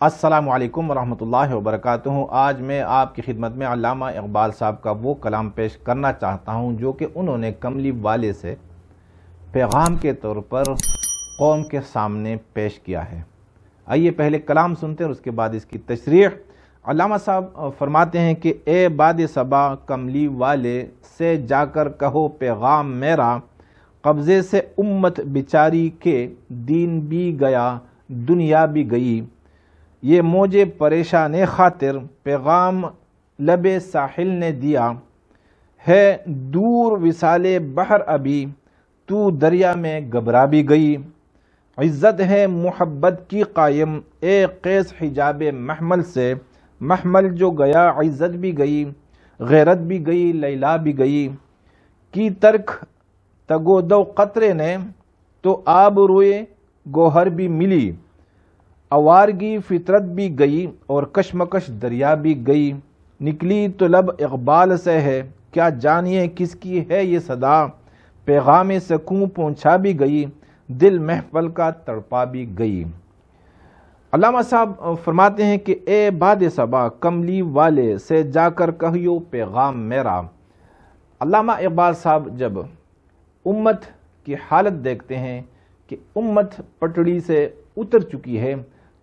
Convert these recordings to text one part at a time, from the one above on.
السلام علیکم ورحمۃ اللہ وبرکاتہ۔ آج میں آپ کی خدمت میں علامہ اقبال صاحب کا وہ کلام پیش کرنا چاہتا ہوں جو کہ انہوں نے کملی والے سے پیغام کے طور پر قوم کے سامنے پیش کیا ہے۔ آئیے پہلے کلام سنتے ہیں اور اس کے بعد اس کی تشریح۔ علامہ صاحب فرماتے ہیں کہ اے باد صبا کملی والے سے جا کر کہو پیغام میرا، قبضے سے امت بیچاری کے دین بھی گیا دنیا بھی گئی، یہ موجے پریشان خاطر پیغام لب ساحل نے دیا، ہے دور وصال بحر ابھی تو دریا میں گھبرا بھی گئی، عزت ہے محبت کی قائم اے قیس حجاب محمل سے، محمل جو گیا عزت بھی گئی، غیرت بھی گئی، لیلا بھی گئی، کی ترک تگو دو قطرے نے تو آب روئے گوہر بھی ملی، آوارگی فطرت بھی گئی اور کشمکش دریا بھی گئی، نکلی تو لب اقبال سے ہے کیا جانیے کس کی ہے یہ صدا، پیغام سکوں پہنچا بھی گئی، دل محفل کا تڑپا بھی گئی۔ علامہ صاحب فرماتے ہیں کہ اے باد صبا کملی والے سے جا کر کہیو پیغام میرا۔ علامہ اقبال صاحب جب امت کی حالت دیکھتے ہیں کہ امت پٹڑی سے اتر چکی ہے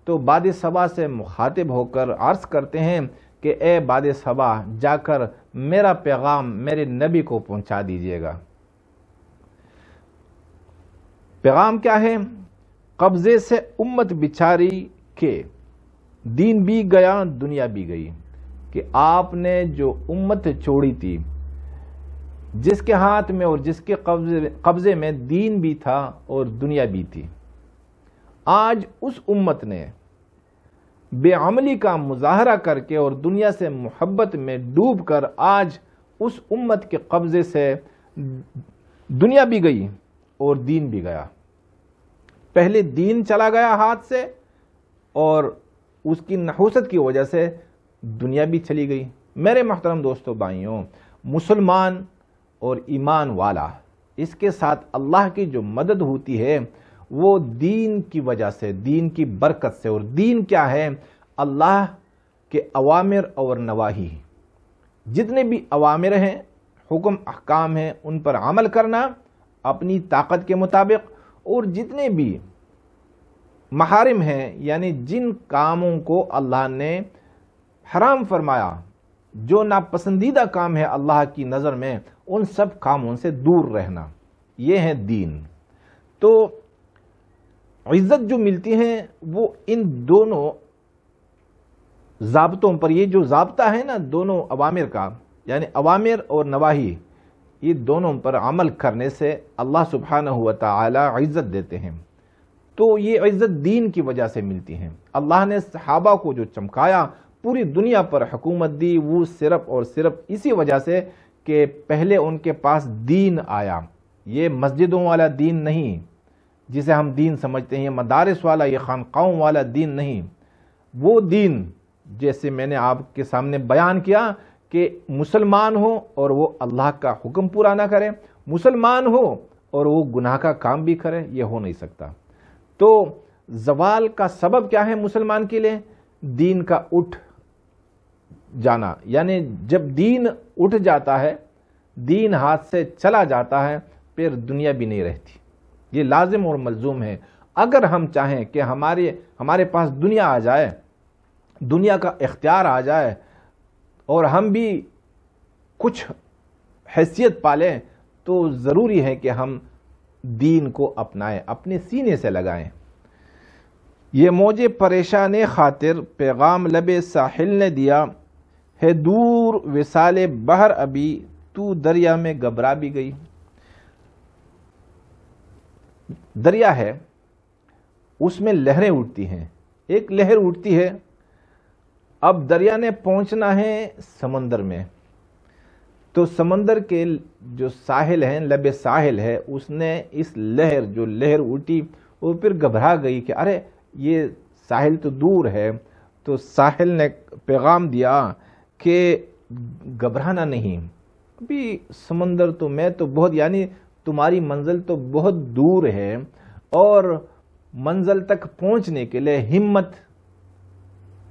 تو باد صبا سے مخاطب ہو کر عرض کرتے ہیں کہ اے باد صبا جا کر میرا پیغام میرے نبی کو پہنچا دیجیے گا۔ پیغام کیا ہے؟ قبضے سے امت بیچاری کے دین بھی گیا دنیا بھی گئی، کہ آپ نے جو امت چھوڑی تھی جس کے ہاتھ میں اور جس کے قبضے میں دین بھی تھا اور دنیا بھی تھی، آج اس امت نے بے عملی کا مظاہرہ کر کے اور دنیا سے محبت میں ڈوب کر آج اس امت کے قبضے سے دنیا بھی گئی اور دین بھی گیا۔ پہلے دین چلا گیا ہاتھ سے اور اس کی نحوست کی وجہ سے دنیا بھی چلی گئی۔ میرے محترم دوستو بھائیوں، مسلمان اور ایمان والا، اس کے ساتھ اللہ کی جو مدد ہوتی ہے وہ دین کی وجہ سے، دین کی برکت سے۔ اور دین کیا ہے؟ اللہ کے اوامر اور نواہی، جتنے بھی اوامر ہیں، حکم احکام ہیں، ان پر عمل کرنا اپنی طاقت کے مطابق، اور جتنے بھی محارم ہیں یعنی جن کاموں کو اللہ نے حرام فرمایا، جو ناپسندیدہ کام ہے اللہ کی نظر میں، ان سب کاموں سے دور رہنا، یہ ہے دین۔ تو عزت جو ملتی ہے وہ ان دونوں ضابطوں پر، یہ جو ضابطہ ہے نا دونوں اوامر کا، یعنی اوامر اور نواہی، یہ دونوں پر عمل کرنے سے اللہ سبحانہ و تعالی عزت دیتے ہیں۔ تو یہ عزت دین کی وجہ سے ملتی ہے۔ اللہ نے صحابہ کو جو چمکایا، پوری دنیا پر حکومت دی، وہ صرف اور صرف اسی وجہ سے کہ پہلے ان کے پاس دین آیا۔ یہ مسجدوں والا دین نہیں جسے ہم دین سمجھتے ہیں، یہ مدارس والا، یہ خانقاہوں والا دین نہیں۔ وہ دین جیسے میں نے آپ کے سامنے بیان کیا کہ مسلمان ہو اور وہ اللہ کا حکم پورا نہ کرے، مسلمان ہو اور وہ گناہ کا کام بھی کرے، یہ ہو نہیں سکتا۔ تو زوال کا سبب کیا ہے مسلمان کے لیے؟ دین کا اٹھ جانا، یعنی جب دین اٹھ جاتا ہے، دین ہاتھ سے چلا جاتا ہے، پھر دنیا بھی نہیں رہتی۔ یہ لازم اور ملزوم ہے۔ اگر ہم چاہیں کہ ہمارے پاس دنیا آ جائے، دنیا کا اختیار آ جائے اور ہم بھی کچھ حیثیت پالیں، تو ضروری ہے کہ ہم دین کو اپنائیں، اپنے سینے سے لگائیں۔ یہ موجے پریشان خاطر پیغام لب ساحل نے دیا، ہے دور وصال بحر ابھی تو دریا میں گھبرا بھی گئی۔ دریا ہے، اس میں لہریں اٹھتی ہیں، ایک لہر اٹھتی ہے، اب دریا نے پہنچنا ہے سمندر میں، تو سمندر کے جو ساحل ہیں، لب ساحل ہے، اس نے اس لہر جو لہر اٹھی وہ پھر گھبرا گئی کہ ارے یہ ساحل تو دور ہے۔ تو ساحل نے پیغام دیا کہ گھبرانا نہیں، ابھی سمندر تو میں تو بہت، یعنی تمہاری منزل تو بہت دور ہے، اور منزل تک پہنچنے کے لیے ہمت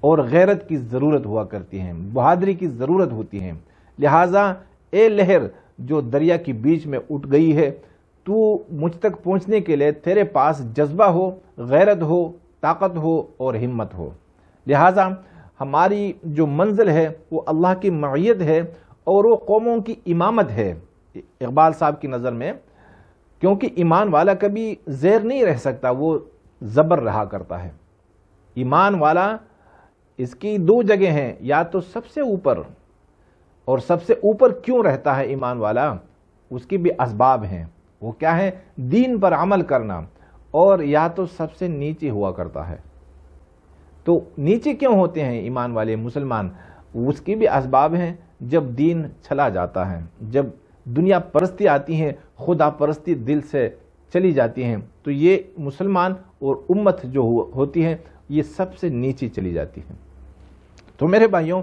اور غیرت کی ضرورت ہوا کرتی ہے، بہادری کی ضرورت ہوتی ہے۔ لہٰذا اے لہر جو دریا کے بیچ میں اٹھ گئی ہے، تو مجھ تک پہنچنے کے لیے تیرے پاس جذبہ ہو، غیرت ہو، طاقت ہو اور ہمت ہو۔ لہٰذا ہماری جو منزل ہے وہ اللہ کی معیت ہے اور وہ قوموں کی امامت ہے اقبال صاحب کی نظر میں، کیونکہ ایمان والا کبھی زیر نہیں رہ سکتا، وہ زبر رہا کرتا ہے۔ ایمان والا، اس کی دو جگہ ہیں، یا تو سب سے اوپر، اور سب سے اوپر کیوں رہتا ہے ایمان والا؟ اس کی بھی اسباب ہیں، وہ کیا ہے؟ دین پر عمل کرنا، اور یا تو سب سے نیچے ہوا کرتا ہے۔ تو نیچے کیوں ہوتے ہیں ایمان والے مسلمان؟ اس کی بھی اسباب ہیں۔ جب دین چلا جاتا ہے، جب دنیا پرستی آتی ہے، خدا پرستی دل سے چلی جاتی ہیں، تو یہ مسلمان اور امت جو ہوتی ہے یہ سب سے نیچے چلی جاتی ہے۔ تو میرے بھائیوں،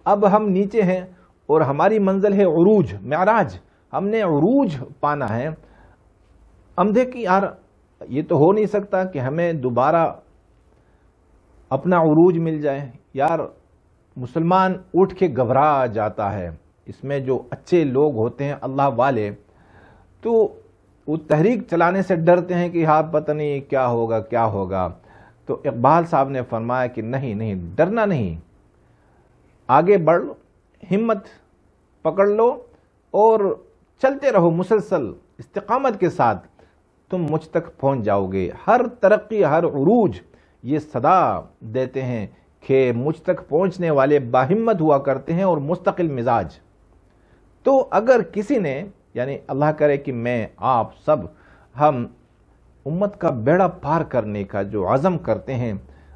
اب ہم نیچے ہیں اور ہماری منزل ہے عروج، معراج۔ ہم نے عروج پانا ہے۔ ہم دیکھیں یار، یہ تو ہو نہیں سکتا کہ ہمیں دوبارہ اپنا عروج مل جائے۔ یار مسلمان اٹھ کے گھبرا جاتا ہے، اس میں جو اچھے لوگ ہوتے ہیں اللہ والے، تو وہ تحریک چلانے سے ڈرتے ہیں کہ ہاں پتہ نہیں کیا ہوگا کیا ہوگا۔ تو اقبال صاحب نے فرمایا کہ نہیں، ڈرنا نہیں، آگے بڑھ، ہمت پکڑ لو اور چلتے رہو مسلسل استقامت کے ساتھ، تم مجھ تک پہنچ جاؤ گے۔ ہر ترقی، ہر عروج یہ صدا دیتے ہیں کہ مجھ تک پہنچنے والے باہمت ہوا کرتے ہیں اور مستقل مزاج۔ تو اگر کسی نے، یعنی اللہ کرے کہ میں، آپ سب، ہم امت کا بیڑا پار کرنے کا جو عزم کرتے ہیں،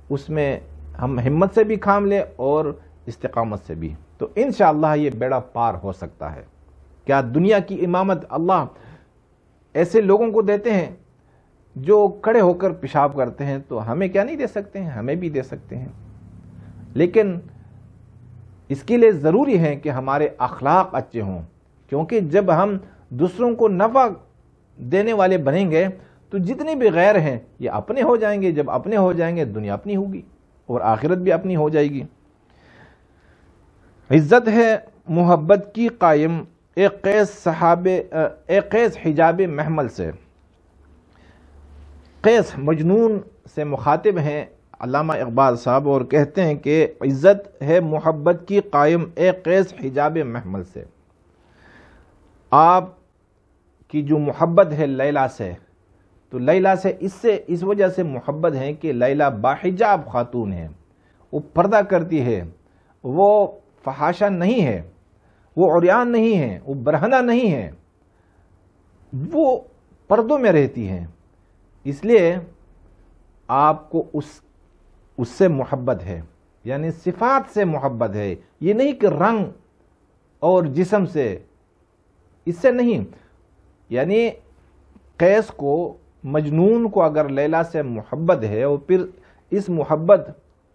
اس میں ہم ہمت سے بھی کام لیں اور استقامت سے بھی، تو انشاءاللہ یہ بیڑا پار ہو سکتا ہے۔ کیا دنیا کی امامت اللہ ایسے لوگوں کو دیتے ہیں جو کھڑے ہو کر پیشاب کرتے ہیں؟ تو ہمیں کیا نہیں دے سکتے ہیں؟ ہمیں بھی دے سکتے ہیں، لیکن اس کے لیے ضروری ہے کہ ہمارے اخلاق اچھے ہوں، کیونکہ جب ہم دوسروں کو نفع دینے والے بنیں گے تو جتنے بھی غیر ہیں یہ اپنے ہو جائیں گے۔ جب اپنے ہو جائیں گے دنیا اپنی ہوگی اور آخرت بھی اپنی ہو جائے گی۔ عزت ہے محبت کی قائم، ایک قیس حجاب محمل سے۔ قیس مجنون سے مخاطب ہیں علامہ اقبال صاحب، اور کہتے ہیں کہ عزت ہے محبت کی قائم، ایک قیس حجاب محمل سے۔ آپ کی جو محبت ہے لیلا سے، تو لیلا سے اس وجہ سے محبت ہے کہ لیلا باحجاب خاتون ہے، وہ پردہ کرتی ہے، وہ فحاشہ نہیں ہے، وہ عریان نہیں ہے، وہ برہنہ نہیں ہے، وہ پردوں میں رہتی ہیں۔ اس لیے آپ کو اس سے محبت ہے، یعنی صفات سے محبت ہے، یہ نہیں کہ رنگ اور جسم سے، اس سے نہیں۔ یعنی قیس کو، مجنون کو اگر لیلا سے محبت ہے اور پھر اس محبت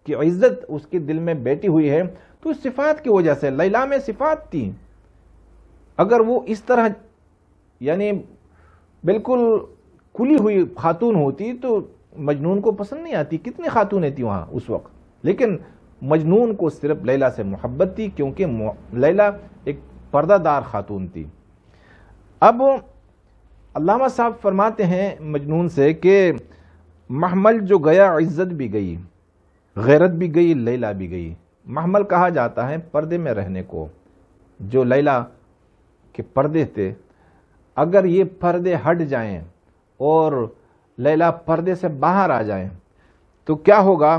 کی عزت اس کے دل میں بیٹھی ہوئی ہے تو صفات کی وجہ سے، لیلا میں صفات تھی۔ اگر وہ اس طرح یعنی بالکل کھلی ہوئی خاتون ہوتی تو مجنون کو پسند نہیں آتی۔ کتنی خاتونیں تھیں وہاں اس وقت، لیکن مجنون کو صرف لیلا سے محبت تھی کیونکہ لیلا ایک پردہ دار خاتون تھی۔ اب علامہ صاحب فرماتے ہیں مجنون سے کہ محمل جو گیا عزت بھی گئی، غیرت بھی گئی، لیلا بھی گئی۔ محمل کہا جاتا ہے پردے میں رہنے کو۔ جو لیلا کے پردے تھے، اگر یہ پردے ہٹ جائیں اور لیلا پردے سے باہر آ جائیں تو کیا ہوگا؟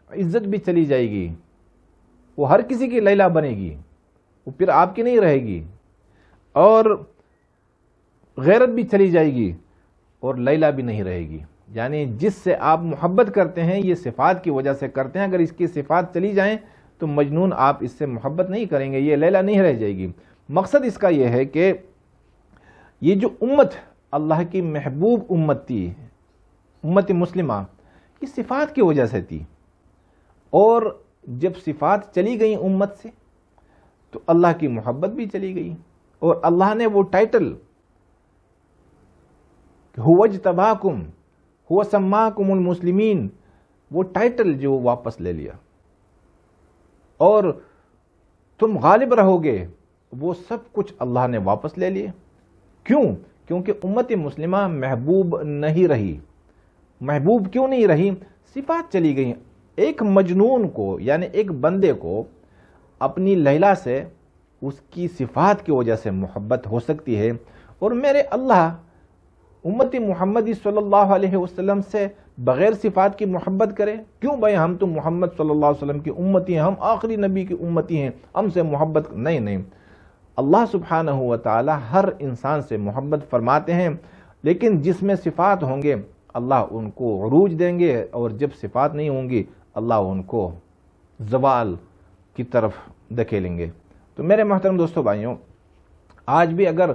عزت بھی چلی جائے گی، وہ ہر کسی کی لیلا بنے گی، وہ پھر آپ کی نہیں رہے گی، اور غیرت بھی چلی جائے گی اور لیلا بھی نہیں رہے گی۔ یعنی جس سے آپ محبت کرتے ہیں یہ صفات کی وجہ سے کرتے ہیں، اگر اس کی صفات چلی جائیں تو مجنون آپ اس سے محبت نہیں کریں گے، یہ لیلا نہیں رہ جائے گی۔ مقصد اس کا یہ ہے کہ یہ جو امت اللہ کی محبوب امت تھی، امت مسلمہ، یہ صفات کی وجہ سے تھی، اور جب صفات چلی گئیں امت سے تو اللہ کی محبت بھی چلی گئی، اور اللہ نے وہ ٹائٹل هو اجتباکم هو سماکم المسلمین، وہ ٹائٹل جو واپس لے لیا۔ اور تم غالب رہو گے، وہ سب کچھ اللہ نے واپس لے لیے۔ کیوں؟ کیونکہ امت مسلمہ محبوب نہیں رہی۔ محبوب کیوں نہیں رہی؟ صفات چلی گئی۔ ایک مجنون کو، یعنی ایک بندے کو اپنی لیلا سے اس کی صفات کی وجہ سے محبت ہو سکتی ہے، اور میرے اللہ امت محمدی صلی اللہ علیہ وسلم سے بغیر صفات کی محبت کرے؟ کیوں بھائی، ہم تو محمد صلی اللہ علیہ وسلم کی امتی ہیں، ہم آخری نبی کی امتی ہیں، ہم سے محبت نہیں۔ اللہ سبحانہ و تعالی ہر انسان سے محبت فرماتے ہیں، لیکن جس میں صفات ہوں گے اللہ ان کو عروج دیں گے، اور جب صفات نہیں ہوں گی اللہ ان کو زوال کی طرف دھکیلیں گے۔ تو میرے محترم دوستو بھائیوں، آج بھی اگر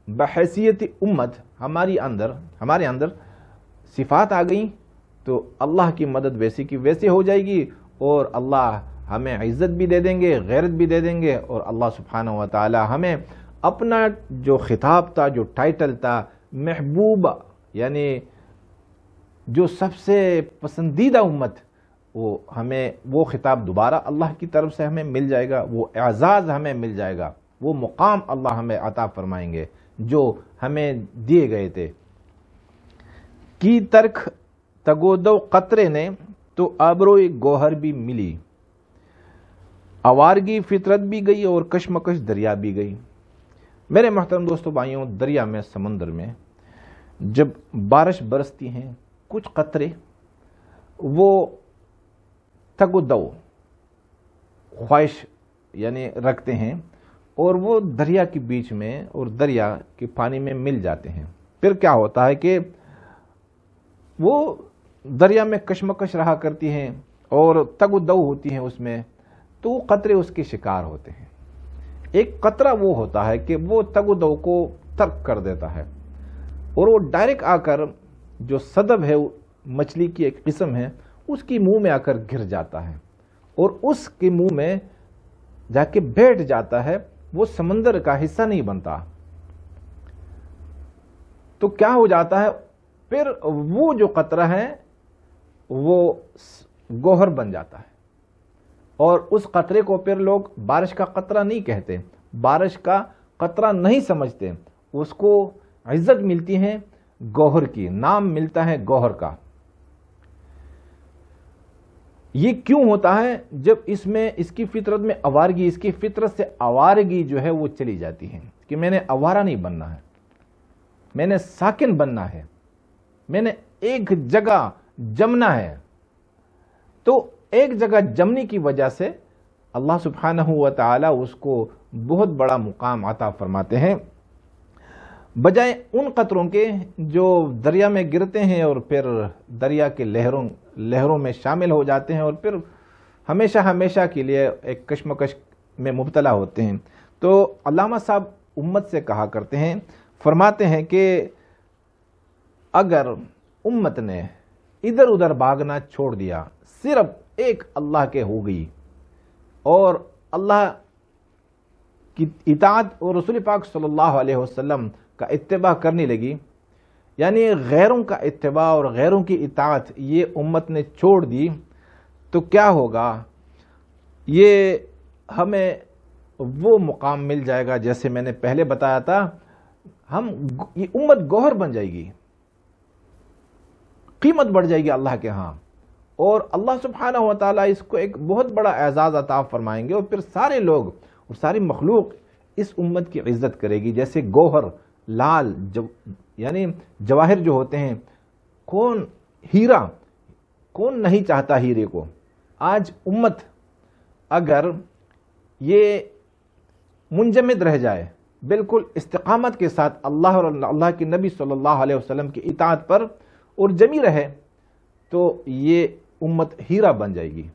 بحیثیت امت ہمارے اندر صفات آ گئیں تو اللہ کی مدد ویسی کی ویسے ہو جائے گی، اور اللہ ہمیں عزت بھی دے دیں گے، غیرت بھی دے دیں گے، اور اللہ سبحانہ و تعالی ہمیں اپنا جو خطاب تھا، جو ٹائٹل تھا محبوب، یعنی جو سب سے پسندیدہ امت، وہ خطاب دوبارہ اللہ کی طرف سے ہمیں مل جائے گا، وہ اعزاز ہمیں مل جائے گا، وہ مقام اللہ ہمیں عطا فرمائیں گے جو ہمیں دیے گئے تھے۔ کی ترک تگودو قطرے نے تو آبروئے گوہر بھی ملی، آوارگی فطرت بھی گئی اور کشمکش دریا بھی گئی۔ میرے محترم دوستو بھائیوں، دریا میں، سمندر میں جب بارش برستی ہیں، کچھ قطرے وہ تگ و دو خواہش یعنی رکھتے ہیں، اور وہ دریا کے بیچ میں اور دریا کے پانی میں مل جاتے ہیں۔ پھر کیا ہوتا ہے کہ وہ دریا میں کشمکش رہا کرتی ہیں اور تگ و دو ہوتی ہیں اس میں، تو وہ قطرے اس کے شکار ہوتے ہیں۔ ایک قطرہ وہ ہوتا ہے کہ وہ تگ و دو کو ترک کر دیتا ہے، اور وہ ڈائریکٹ آ کر جو صدب ہے، مچھلی کی ایک قسم ہے، اس کی منہ میں آ کر گر جاتا ہے، اور اس کے منہ میں جا کے بیٹھ جاتا ہے، وہ سمندر کا حصہ نہیں بنتا۔ تو کیا ہو جاتا ہے، پھر وہ جو قطرہ ہے وہ گوہر بن جاتا ہے، اور اس قطرے کو پھر لوگ بارش کا قطرہ نہیں کہتے، بارش کا قطرہ نہیں سمجھتے، اس کو عزت ملتی ہے گوہر کی، نام ملتا ہے گوہر کا۔ یہ کیوں ہوتا ہے؟ جب اس کی فطرت میں آوارگی، اس کی فطرت سے آوارگی جو ہے وہ چلی جاتی ہے کہ میں نے آوارہ نہیں بننا ہے، میں نے ساکن بننا ہے، میں نے ایک جگہ جمنا ہے۔ تو ایک جگہ جمنے کی وجہ سے اللہ سبحانہ و تعالی اس کو بہت بڑا مقام عطا فرماتے ہیں، بجائے ان قطروں کے جو دریا میں گرتے ہیں اور پھر دریا کے لہروں میں شامل ہو جاتے ہیں، اور پھر ہمیشہ کے لیے ایک کشمکش میں مبتلا ہوتے ہیں۔ تو علامہ صاحب امت سے کہا کرتے ہیں، فرماتے ہیں کہ اگر امت نے ادھر ادھر بھاگنا چھوڑ دیا، صرف ایک اللہ کے ہو گئی اور اللہ کی اطاعت اور رسول پاک صلی اللہ علیہ وسلم کا اتباع کرنے لگی، یعنی غیروں کا اتباع اور غیروں کی اطاعت یہ امت نے چھوڑ دی، تو کیا ہوگا؟ یہ ہمیں وہ مقام مل جائے گا جیسے میں نے پہلے بتایا تھا، یہ امت گوہر بن جائے گی، قیمت بڑھ جائے گی اللہ کے ہاں، اور اللہ سبحانہ و تعالیٰ اس کو ایک بہت بڑا اعزاز عطا فرمائیں گے، اور پھر سارے لوگ اور ساری مخلوق اس امت کی عزت کرے گی۔ جیسے گوہر لال یعنی جواہر جو ہوتے ہیں، ہیرا کون نہیں چاہتا ہیرے کو؟ آج امت اگر یہ منجمد رہ جائے بالکل استقامت کے ساتھ اللہ اور اللہ کے نبی صلی اللہ علیہ وسلم کی اطاعت پر اور جمی رہے، تو یہ امت ہیرا بن جائے گی۔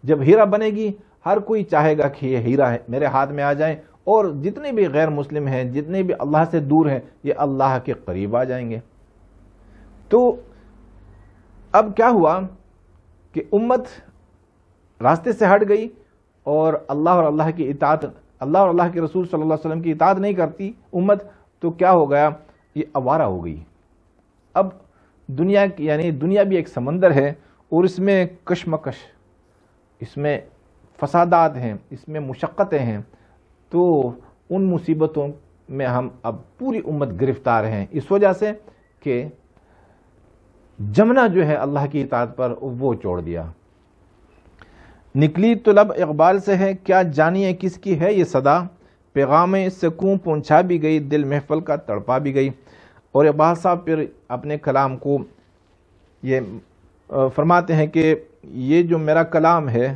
جب ہیرا بنے گی، ہر کوئی چاہے گا کہ یہ ہیرا ہے میرے ہاتھ میں آ جائے، اور جتنے بھی غیر مسلم ہیں، جتنے بھی اللہ سے دور ہیں، یہ اللہ کے قریب آ جائیں گے۔ تو اب کیا ہوا کہ امت راستے سے ہٹ گئی، اور اللہ کی اطاعت، اللہ اور اللہ کے رسول صلی اللہ علیہ وسلم کی اطاعت نہیں کرتی امت، تو کیا ہو گیا؟ یہ آوارہ ہو گئی۔ اب دنیا بھی ایک سمندر ہے، اور اس میں کشمکش، اس میں فسادات ہیں، اس میں مشقتیں ہیں، تو ان مصیبتوں میں ہم اب پوری امت گرفتار ہیں، اس وجہ سے کہ جمنا جو ہے اللہ کی اطاعت پر وہ چھوڑ دیا۔ نکلی طلب اقبال سے ہے، کیا جانیے کس کی ہے یہ صدا، پیغام سکون پہنچا بھی گئی، دل محفل کا تڑپا بھی گئی۔ اور اقبال صاحب پھر اپنے کلام کو یہ فرماتے ہیں کہ یہ جو میرا کلام ہے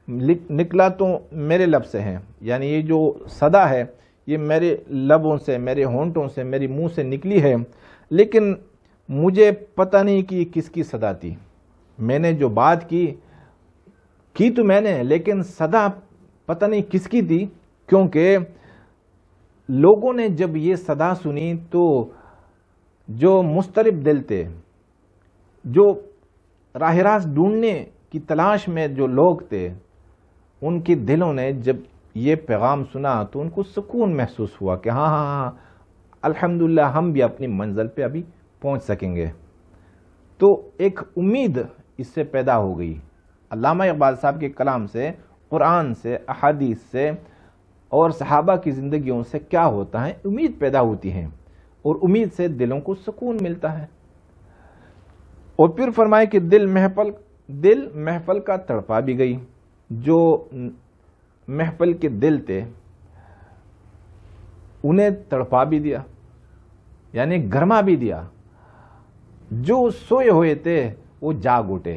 نکلا تو میرے لب سے ہے، یعنی یہ جو صدا ہے یہ میرے لبوں سے، میرے ہونٹوں سے، میری منہ سے نکلی ہے، لیکن مجھے پتہ نہیں کہ کس کی صدا تھی۔ میں نے جو بات کی تو میں نے، لیکن صدا پتہ نہیں کس کی تھی، کیونکہ لوگوں نے جب یہ صدا سنی تو جو مضطرب دل تھے، جو راہ راست ڈھونڈنے کی تلاش میں جو لوگ تھے، ان کے دلوں نے جب یہ پیغام سنا تو ان کو سکون محسوس ہوا کہ ہاں ہاں ہاں الحمدللہ ہم بھی اپنی منزل پہ ابھی پہنچ سکیں گے۔ تو ایک امید اس سے پیدا ہو گئی۔ علامہ اقبال صاحب کے کلام سے، قرآن سے، احادیث سے اور صحابہ کی زندگیوں سے کیا ہوتا ہے، امید پیدا ہوتی ہے، اور امید سے دلوں کو سکون ملتا ہے۔ اور پھر فرمائے کہ دل محفل کا تڑپا بھی گئی، جو محفل کے دل تھے انہیں تڑپا بھی دیا، یعنی گرما بھی دیا، جو سوئے ہوئے تھے وہ جاگ اٹھے۔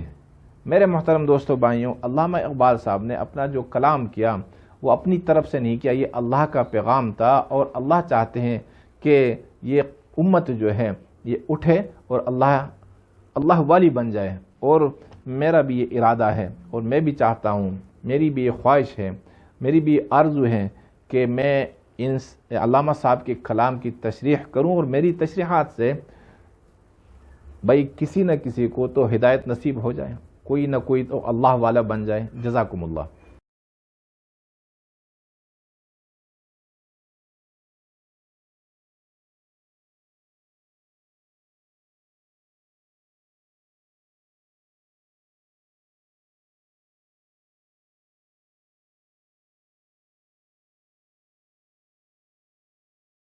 میرے محترم دوستو بھائیوں، علامہ اقبال صاحب نے اپنا جو کلام کیا وہ اپنی طرف سے نہیں کیا، یہ اللہ کا پیغام تھا، اور اللہ چاہتے ہیں کہ یہ امت جو ہے یہ اٹھے اور اللہ والی بن جائے۔ اور میرا بھی یہ ارادہ ہے، اور میں بھی چاہتا ہوں، میری بھی یہ خواہش ہے، میری بھی آرزو ہے کہ میں ان علامہ صاحب کے کلام کی تشریح کروں، اور میری تشریحات سے بھائی کسی نہ کسی کو تو ہدایت نصیب ہو جائے، کوئی نہ کوئی تو اللہ والا بن جائے۔ جزاکم اللہ۔